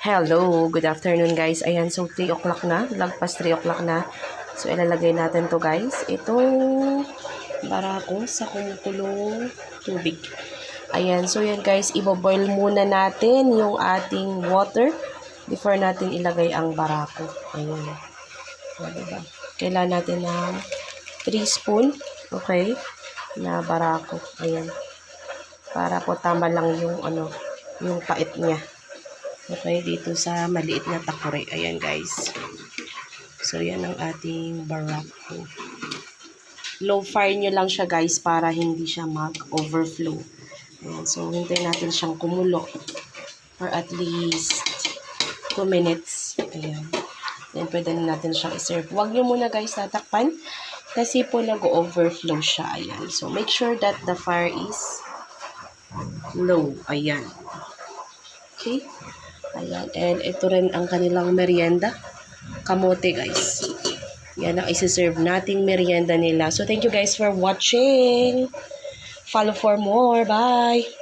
Hello, good afternoon guys. Ayan, so 3 o'clock na. Lagpas 3 o'clock na. So ilalagay natin to guys. Itong barako sa kumukulong tubig. Ayan, so yan guys, iboboil muna natin yung ating water before natin ilagay ang barako. Ayan. O, diba? Kailangan natin ng 3 spoon, okay, na barako. Ayan. Para po tama lang yung yung pait niya. Okay, dito sa maliit na takore. Ayan guys. So yan ang ating barako. Low fire nyo lang siya guys para hindi siya mag-overflow. Ayan, so hintayin natin siyang kumulo for at least 2 minutes. Ayan. Then pwede na natin siyang iserve. Huwag nyo muna guys tatakpan kasi po nag-overflow siya. Ayan. So make sure that the fire is low. Ayan. Okay. Ayan. And ito rin ang kanilang merienda. Kamote guys. Yan ang isi-serve nating merienda nila. So thank you guys for watching. Follow for more. Bye!